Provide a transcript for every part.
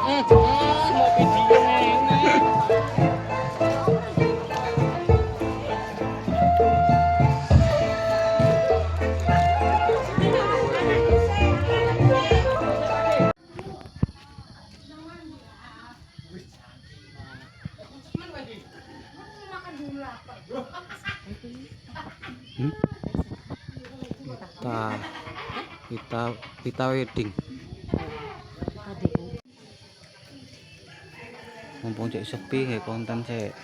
Mau video ini. Pita wedding. Mumpung cek sepi kayak konten cek.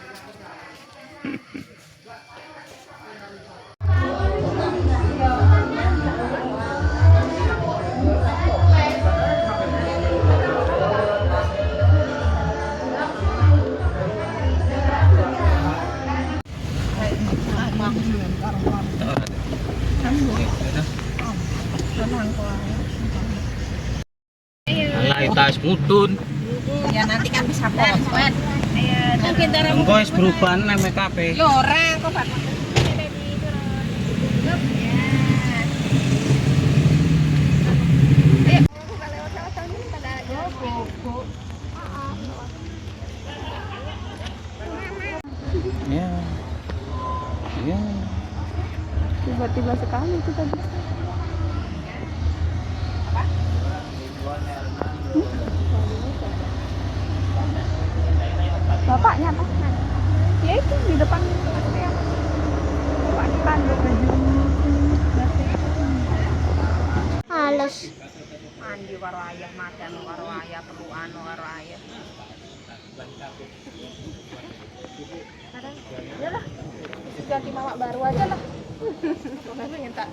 Alay tas mudun. Ya nanti kan bisa potret. Engko wis berubah nek MKP. Yo ora kok Pak. Ya. Ya. Tiba-tiba sekali itu tadi. Bapaknya apa? Ya itu di depan yang bapak tanduk baju. Halus. Mandi karo ayah, makan karo ayah, perlu anu karo ayah. Ya lah. Ganti mawak baru aja lah. Pokoknya minta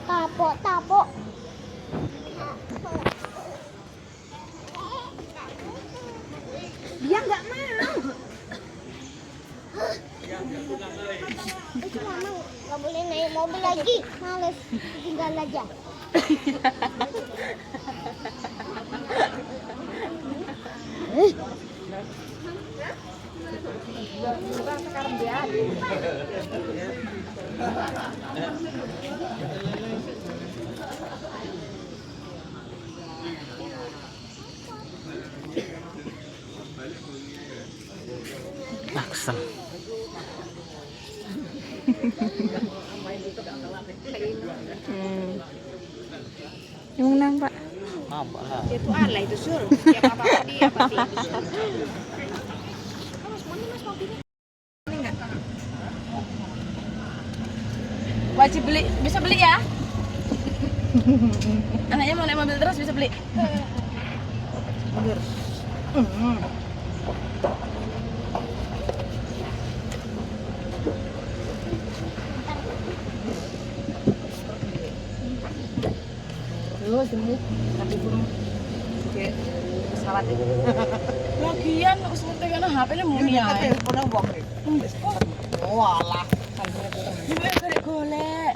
Tapok. dia nggak mau. Itu mama nggak boleh naik mobil lagi. Males. Tinggal aja. Sekarang dia Aksel. Yang menang Pak. Apa lah? itu ala itu sur. Ya apa dia pasti itu sur. Wajib beli, bisa beli ya? Anaknya mau naik mobil terus bisa beli. Bener. Terus ini tapi burung kayak pesawat itu. Lagian seperti karena HP-nya muni ya. Teleponnya wong. Walah, sampe golek.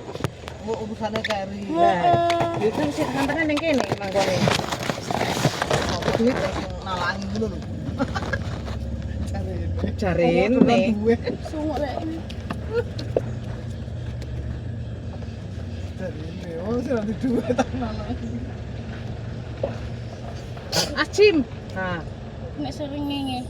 Oh, urusane kari. Heeh. Itu sih sampeyan ning kene manggone. Duit nalangi dulu lho. Jarene. Sungguh lek. Jarene. Oh, sing nanti duit tak nalangi. Acim. Nah, nek sering ngene.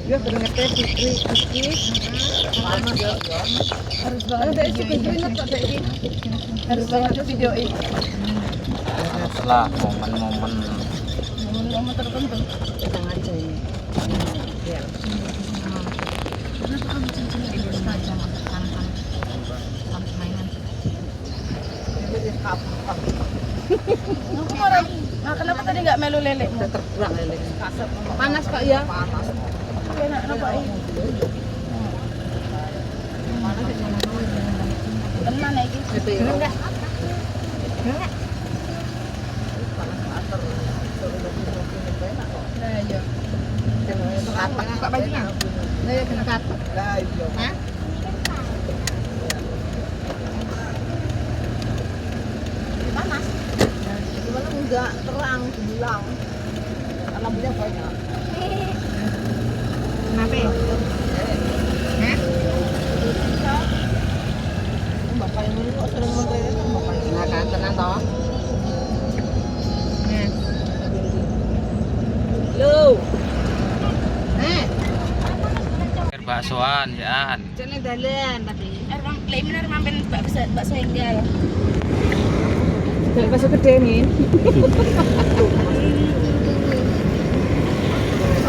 Ya sudah ngetes harus banget harus banget videoin Setelah momen-momen tertentu kita aja ini ya kenapa kamu cincin itu saja makan sampai mainan kenapa tadi nggak melu lele udah terkurang lele panas Pak ya panas kenapa ini teman lagi enggak panas atar nah iya Buka bajunya. Nah, kena katak. Hah? Panas. Gimana enggak terang sebelang. Lampunya banyak. Kenapa? Hah? Bapak yang dulu kok sering menteri itu bapak yang kan tenang toh. Lu. Baksoan ya. Jangan dalan tadi. Bener mampir bakso enggal. Jangan bakso gede nih.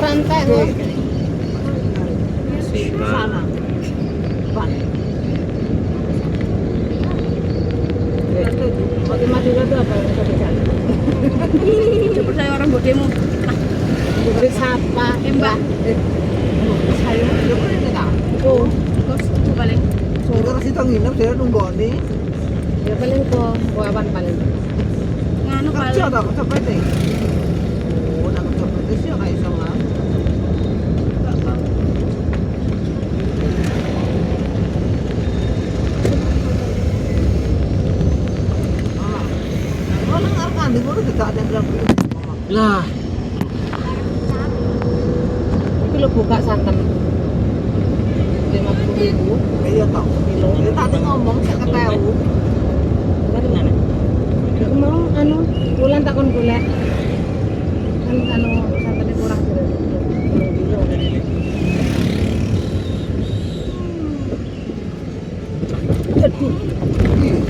Rantai kok. Sana. Pan. Mati-mati itu apa yang bisa bicara? Coba saya orang bodemu. Beri sapa, Mbak. Saya yo boleh enggak? Oh, terus balik. Sudah kasih tahu nginep dia nunggu nih. Ya paling kok kawan paling. Nganu Kerja balik. tak cepet deh. Oh, nak cepet sih kayak sama. Kalau nggak kan, di mana tidak ada yang bilang Lah, Itu lo buka santan 50.000. iya tau. Dia tadi ngomong saya ketahu. Dari mana? Aku mau anu bulan takon golek. Kan anu santannya kurang dari 10 kilo. Aduh.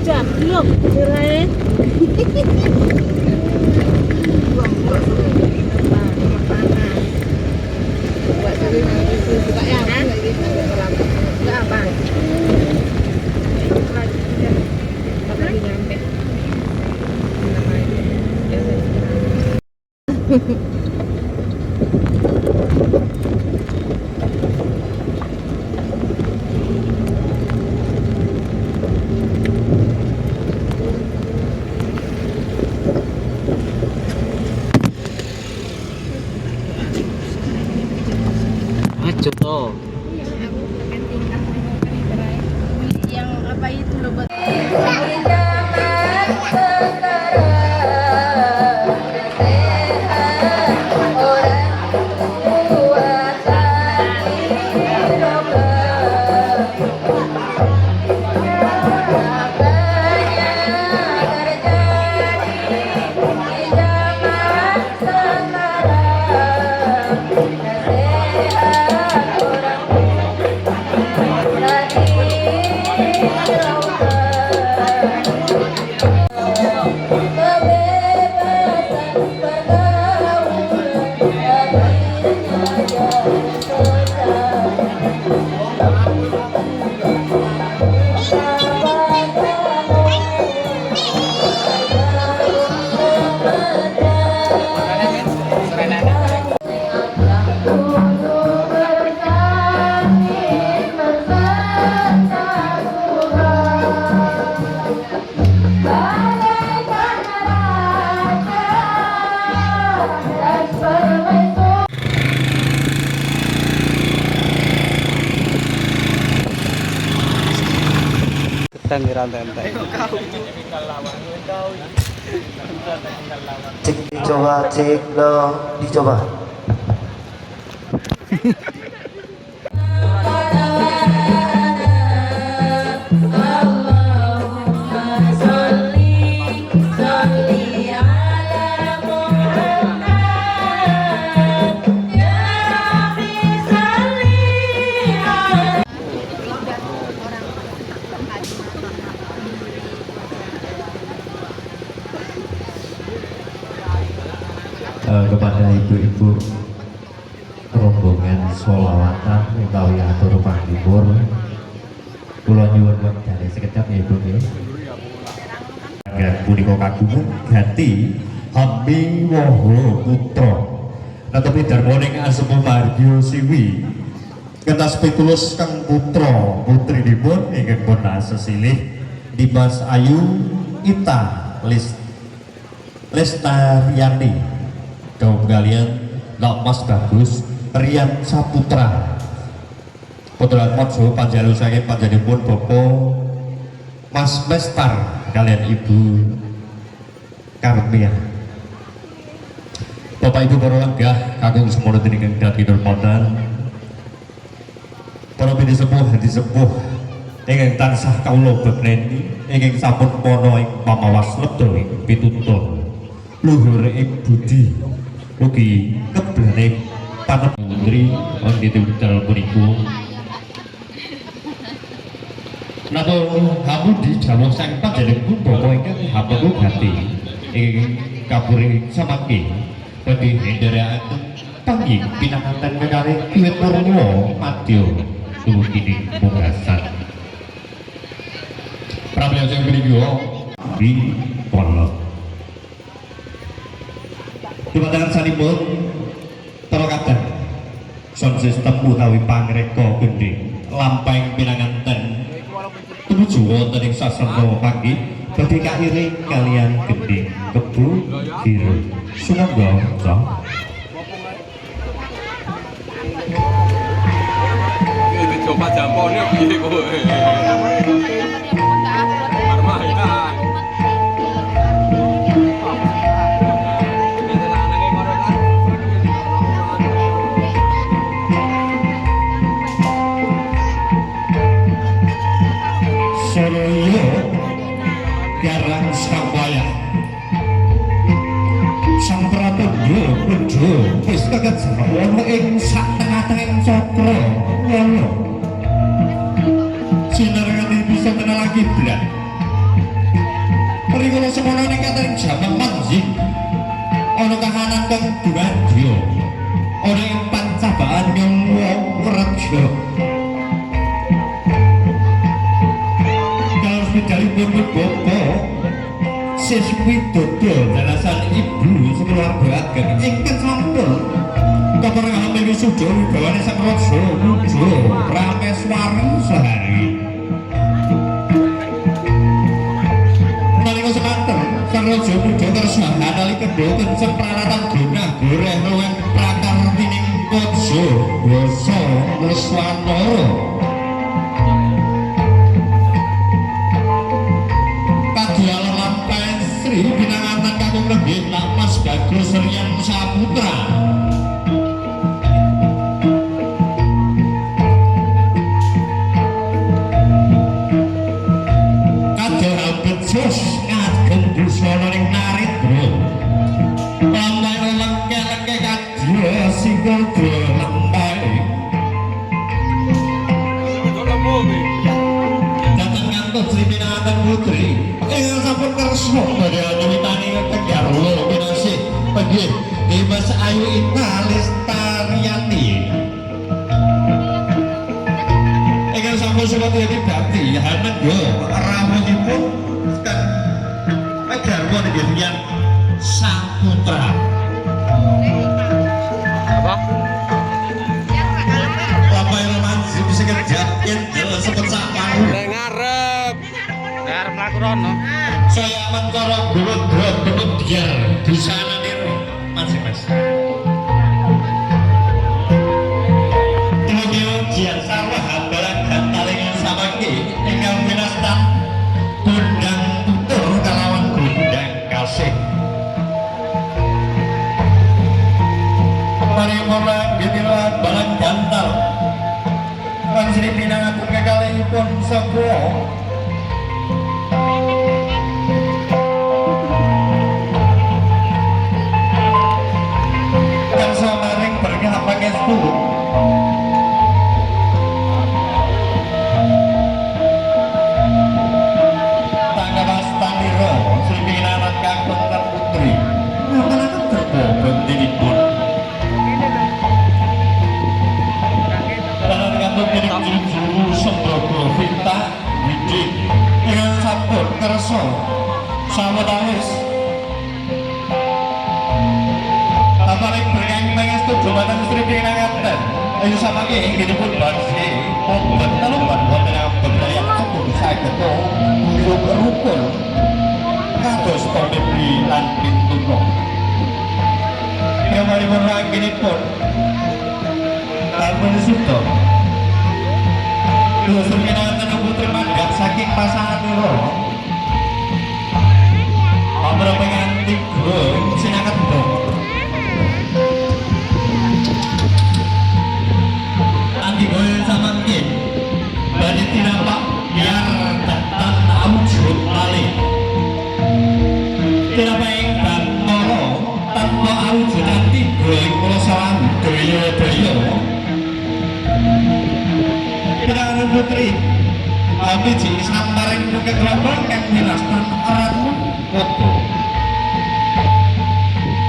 Jablok cerai. Buang-buang. Buat sendiri nanti buka ya. Enggak apa. Lagi nyampe. maju toh. Yang apa itu loh buat Ketang rantai-rantai. Cek dicoba, cek dong, dicoba. Kepada ibu-ibu rombongan sholawatan utawi atur panglipur kula nyuwun wekdal sekejap ya Ibu nggih. Agar punika kagungan ganti Hambi Woho Putra natapi darmoning asma Margyo Siwi kentas pitulus kang putra putrinipun ingkang pun sesilih Dimas Ayu Ita Lestariani kaum kalian Nak Mas Bagus Rian Saputra putra Mojo panjalosake panjenenganipun Bapak Mas Mestar kalian Ibu Karmia. Bapak Ibu para lenggah kakung semono dening dadi dermatan para bini sepuh hadi sepuh ingkang tansah kawula bebreni ingkang sampun pono ing pamawas lebet ing pitutur luhur ing budi mugi keblane panep putri ing titul puniku napa hamudi dawuh sang panjenengan Bapak ingkang hapunten gati ing kapuri samangke badhe henderekaken panggih pinanganten kekalih Kiwet Purwo madya dumugi munggasan prabeya sing prinyo di polok dumateng sanipun para kadang sound system utawi pangreka gending lampahing pinanganten tumuju wonten ing sasana panggih badhe kairing kalian gending kebu biru sumangga cah iki coba jampone piye kowe marmainan Suryo Garang Sampayah Sang Pratandha Bedha wis kekejara ana ing sak tengah-tengahing cakra ngono sinarengane bisa kenal kiblat rikala semana ning katering jaman manjing ana kahanan kang dumadya ana ing pancabaan nyawa raja dalipun Bapak siswi dodol dalasan ibu sekeluarga ageng ingkang sampun kaperang hamil wisuda wibawane sang raja muja Prameswari sehari nalika semanten sang raja muja tresna nalika boten sepralatan genah goreh luwih prakartining kaja basa Leswanara pinanganten kakung lebih Mas Bagus Rian Saputra kados albet jos ngagem busana ning naritra lampah lengke-lengke kadya sikil lempah dateng ngantos Sri Pinanganten Putri ingkang sampun kersa badhe nyuwitani kegarwa pinasih panggih Mas Ayu Ita Lestariati ingkang sampun seperti ini bakti hanengga rawuhipun kan kegarwa nggih Rian Saputra apa lampah romantis bisa kerja intel sepet saparu ngarep mlaku rono saya mencorok dulu biar di sana niru mas kemudian jian sawah hambalan dan talingan samangke ingkang winastan gundang tutur kalawan gundang kasih mari mulai gitilan balan jantal kan Sri Pinanganten kekalihipun sepuh Tanggapas Taniro Sri Pinanganten Kakung Putri ngapalaken terboga dinipun lan kantuk dening juru Sembrogo Vita Widik ingkang sampun kersa sawetawis aparing berkang pangestu dumateng Sri Pinanganten ayo samangke inggihipun badhe obat telumban wonten budaya kudu saged rukun kados pamibri lan pintuno. Yamanipun anggenipun Lampun Suto Dusur kinanten putri mandat saking pasangan loro Omro pengantin gung sinaket dong Andi goy samangkin Badi tinapak biar datang awujud malih tinapak ingkang mara tanpa awujud ati goy kula salam daya-daya Pinangan putri Abi ji samparing buka kelabang kang dirastan Ranu Kodo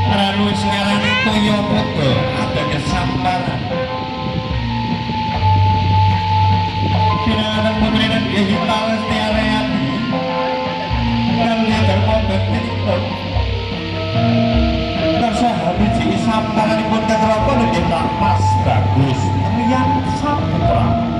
Ranu sekarang Koyo Kodo ada kesamparan Pinangan putri dan dia hitam setiara hati dan dia termobat telefon Tersa Abi ji samparing buka kelabang dan dia pas bagus Rian Saputra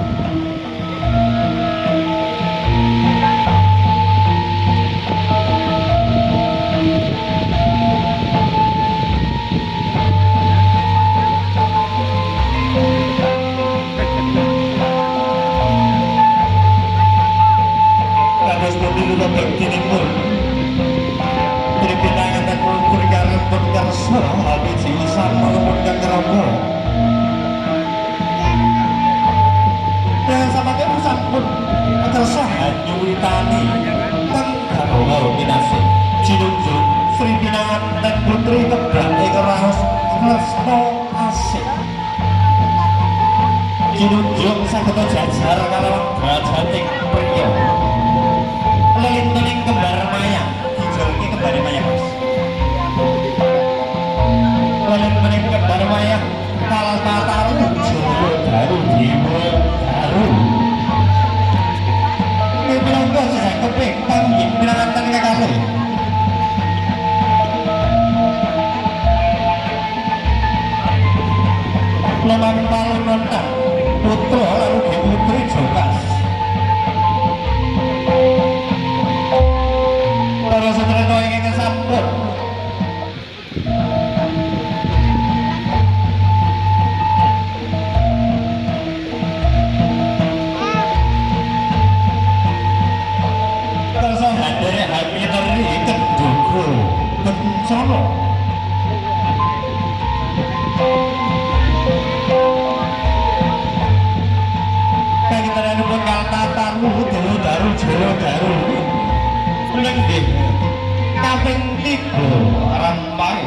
Jinunjung saketo jajar kalawang brajating priya Lelin-lelin kembar maya Dijolki kembar maya mas Lelin-lelin kembar maya Kalah mataru Jowo daru Dewa daru Ini bilangga sesek keping Panggil bilangantan kekalih Lemang palun nontang Putra lalu di putri Jokas Para saudara ingin kesambut Tersa hadere hami teri keduku kencana daru Jawa daru lenggih kaping 3 rampai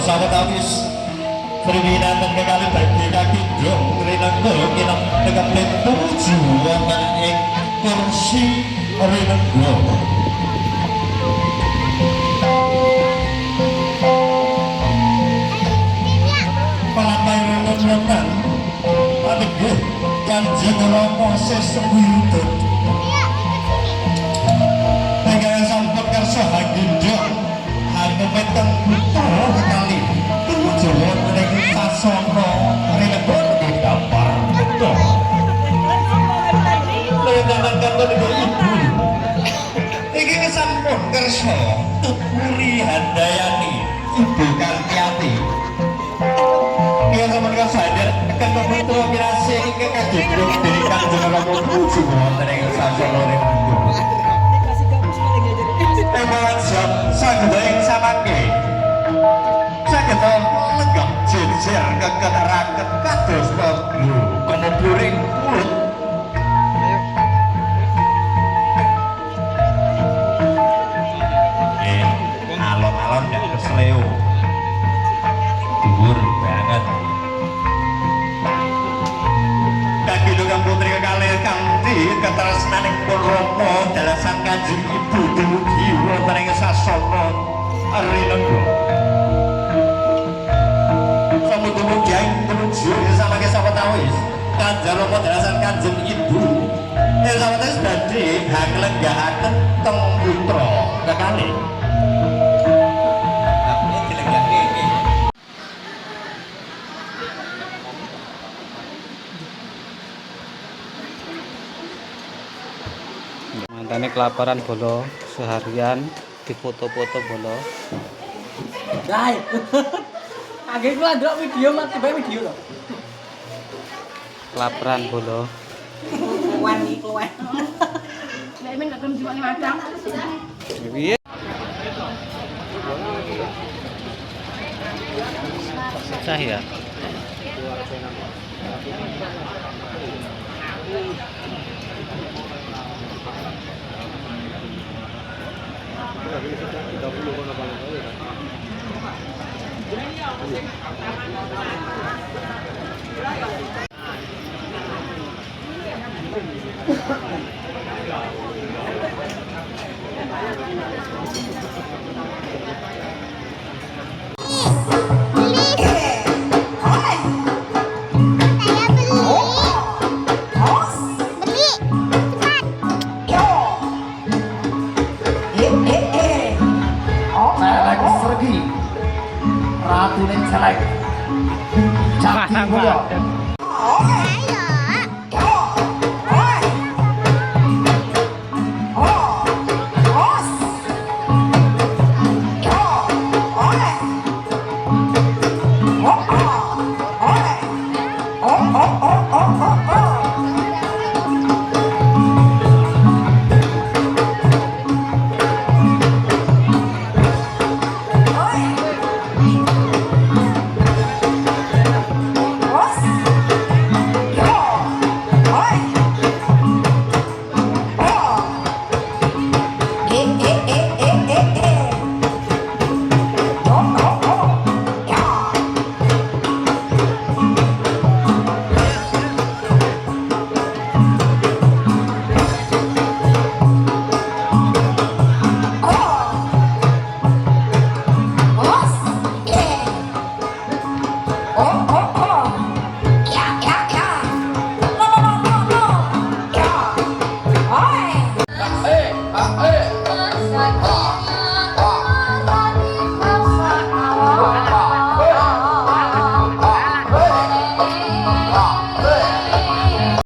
sawetawis Sriwinanten kekali badhe kaki dong rinenggo kinam tekep tuju wonten ing kursi rinenggo palamai rinenggo ateges Kanjeng Rama sesewidut wonten ing ibu. Iki sampun kersa Puri Handayani Ibu Kartiati. Iya sampun sadar akan putra pirase ingkang kadhedhok dening Kanjeng Rama Puji wonten ing sasana rindu. Emang jam sanggeng samangke. Saged lenggah jejer keketeraken kados mlebu kono puring mulut. Alon-alon ndak kesleo. Dhuwur banget. Kaki Dukang Putri kekalih kanthi katresnaning Rama dalasan Kanjeng Ibu dumugi wonten ing sasana Rinengga. Samudumugi tumuju samangke sawetawis Kanjeng Rama dalasan Kanjeng Ibu. Sawetawis badhe hanglenggahaken teng putra kekalih. Mantane kelaparan bolo seharian difoto-foto bolo. Dai. Agek ku ndok video mati bae video lho. Kelaparan bolo. Keluan iki keluan. Nek men gak gelem diwani madang. Piye? Susah ya. Ratu ning celek. Cak mulya.